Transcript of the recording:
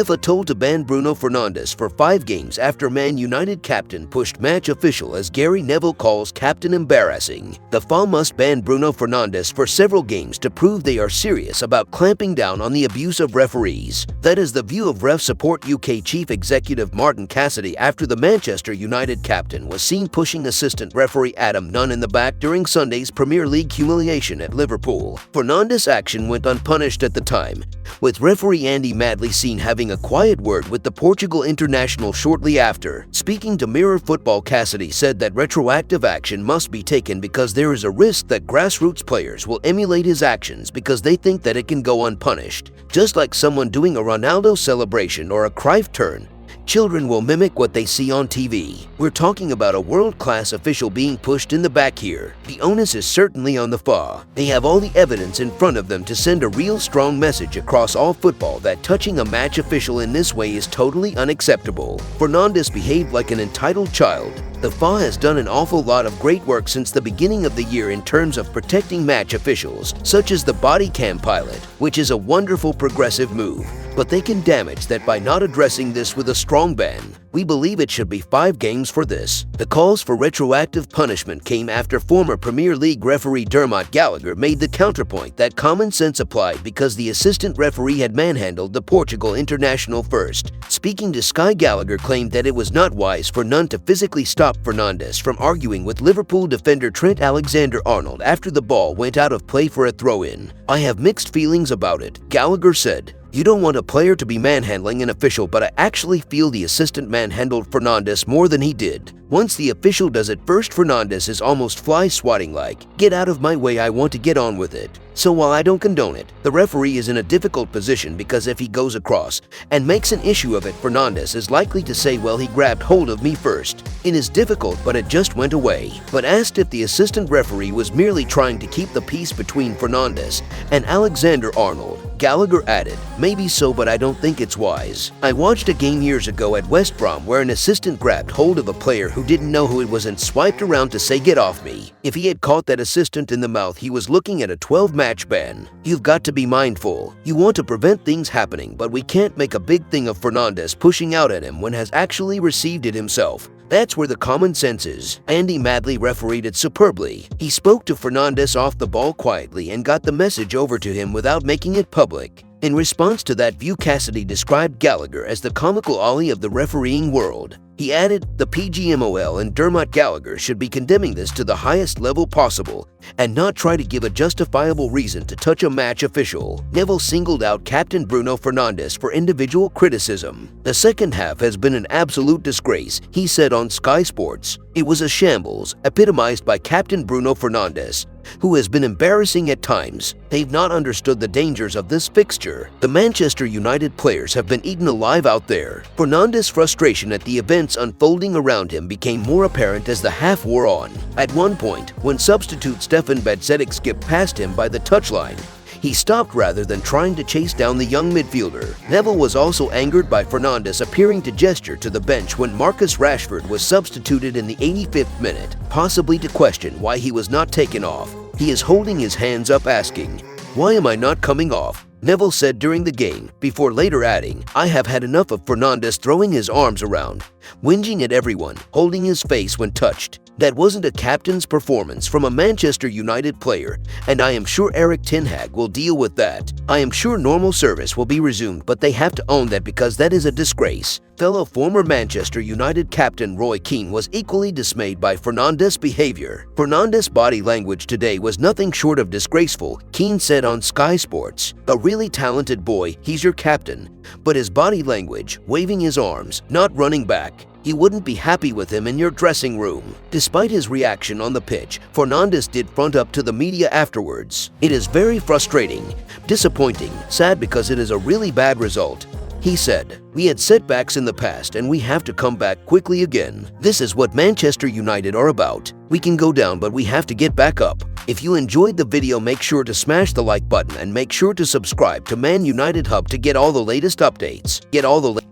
FA told to ban Bruno Fernandes for 5 games after Man United captain pushed match official as Gary Neville calls captain embarrassing. The FA must ban Bruno Fernandes for several games to prove they are serious about clamping down on the abuse of referees. That is the view of Ref Support UK Chief Executive Martin Cassidy after the Manchester United captain was seen pushing assistant referee Adam Nunn in the back during Sunday's Premier League humiliation at Liverpool. Fernandes' action went unpunished at the time, with referee Andy Madley seen having a quiet word with the Portugal international shortly after. Speaking to Mirror Football, Cassidy said that retroactive action must be taken because there is a risk that grassroots players will emulate his actions because they think that it can go unpunished. Just like someone doing a Ronaldo celebration or a Cruyff turn, children will mimic what they see on TV. We're talking about a world-class official being pushed in the back here. The onus is certainly on the FA. They have all the evidence in front of them to send a real strong message across all football that touching a match official in this way is totally unacceptable. Fernandes behaved like an entitled child. The FA has done an awful lot of great work since the beginning of the year in terms of protecting match officials, such as the body cam pilot, which is a wonderful progressive move. But they can damage that by not addressing this with a strong ban. We believe it should be 5 games for this. The calls for retroactive punishment came after former Premier League referee Dermot Gallagher made the counterpoint that common sense applied because the assistant referee had manhandled the Portugal international first. Speaking to Sky, Gallagher claimed that it was not wise for Nunn to physically stop Fernandes from arguing with Liverpool defender Trent Alexander-Arnold after the ball went out of play for a throw-in. "I have mixed feelings about it," Gallagher said. "You don't want a player to be manhandling an official, but I actually feel the assistant manhandled Fernandes more than he did. Once the official does it first, Fernandes is almost fly swatting like, 'Get out of my way, I want to get on with it.' So while I don't condone it, the referee is in a difficult position because if he goes across and makes an issue of it, Fernandes is likely to say, 'Well, he grabbed hold of me first.' It is difficult, but it just went away." But asked if the assistant referee was merely trying to keep the peace between Fernandes and Alexander-Arnold, Gallagher added, "Maybe so, but I don't think it's wise. I watched a game years ago at West Brom where an assistant grabbed hold of a player who didn't know who it was and swiped around to say 'Get off me.' If he had caught that assistant in the mouth, he was looking at a 12-match ban. You've got to be mindful. You want to prevent things happening, but we can't make a big thing of Fernandes pushing out at him when has actually received it himself. That's where the common sense is." Andy Madley refereed it superbly. He spoke to Fernandes off the ball quietly and got the message over to him without making it public. In response to that view, Cassidy described Gallagher as the comical Ollie of the refereeing world. He added, "The PGMOL and Dermot Gallagher should be condemning this to the highest level possible and not try to give a justifiable reason to touch a match official." Neville singled out Captain Bruno Fernandes for individual criticism. "The second half has been an absolute disgrace," he said on Sky Sports. "It was a shambles, epitomized by Captain Bruno Fernandes, who has been embarrassing at times. They've not understood the dangers of this fixture. The Manchester United players have been eaten alive out there." Fernandes' frustration at the events unfolding around him became more apparent as the half wore on. At one point, when substitute Stefan Bajcetic skipped past him by the touchline, he stopped rather than trying to chase down the young midfielder. Neville was also angered by Fernandes appearing to gesture to the bench when Marcus Rashford was substituted in the 85th minute, possibly to question why he was not taken off. He is holding his hands up asking, "Why am I not coming off?" Neville said during the game, before later adding, "I have had enough of Fernandes throwing his arms around, whinging at everyone, holding his face when touched. That wasn't a captain's performance from a Manchester United player, and I am sure Erik ten Hag will deal with that. I am sure normal service will be resumed, but they have to own that because that is a disgrace." Fellow former Manchester United captain Roy Keane was equally dismayed by Fernandes' behavior. "Fernandes' body language today was nothing short of disgraceful," Keane said on Sky Sports. "A really talented boy, he's your captain, but his body language, waving his arms, not running back. You wouldn't be happy with him in your dressing room." Despite his reaction on the pitch, Fernandes did front up to the media afterwards. "It is very frustrating, disappointing, sad because it is a really bad result," he said. "We had setbacks in the past and we have to come back quickly again. This is what Manchester United are about. We can go down, but we have to get back up." If you enjoyed the video, make sure to smash the like button and make sure to subscribe to Man United Hub to get all the latest updates.